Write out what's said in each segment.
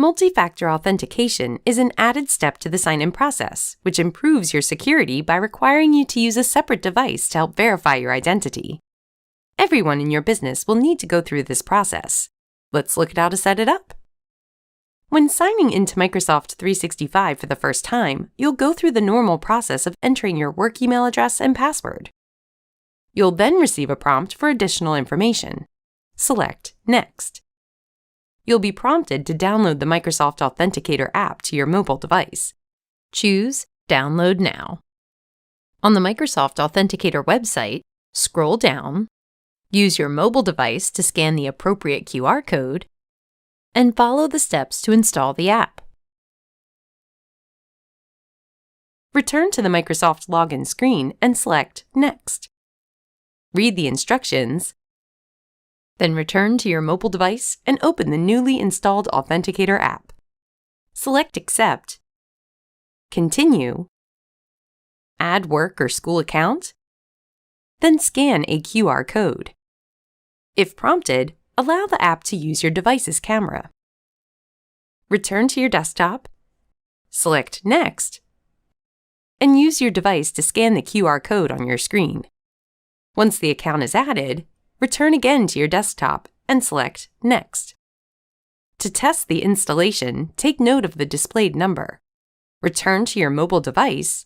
Multi-factor authentication is an added step to the sign-in process, which improves your security by requiring you to use a separate device to help verify your identity. Everyone in your business will need to go through this process. Let's look at how to set it up. When signing into Microsoft 365 for the first time, you'll go through the normal process of entering your work email address and password. You'll then receive a prompt for additional information. Select Next. You'll be prompted to download the Microsoft Authenticator app to your mobile device. Choose Download Now. On the Microsoft Authenticator website, scroll down, use your mobile device to scan the appropriate QR code, and follow the steps to install the app. Return to the Microsoft login screen and select Next. Read the instructions, then return to your mobile device and open the newly installed Authenticator app. Select Accept, Continue, Add work or school account, then scan a QR code. If prompted, allow the app to use your device's camera. Return to your desktop, select Next, and use your device to scan the QR code on your screen. Once the account is added, return again to your desktop and select Next. To test the installation, take note of the displayed number. Return to your mobile device,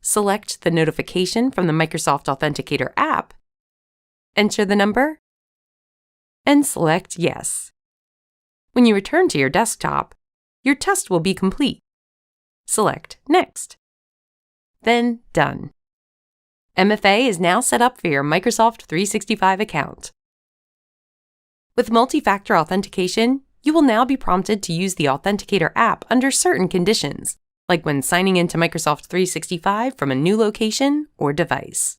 select the notification from the Microsoft Authenticator app, enter the number, and select Yes. When you return to your desktop, your test will be complete. Select Next. Then Done. MFA is now set up for your Microsoft 365 account. With multi-factor authentication, you will now be prompted to use the Authenticator app under certain conditions, like when signing into Microsoft 365 from a new location or device.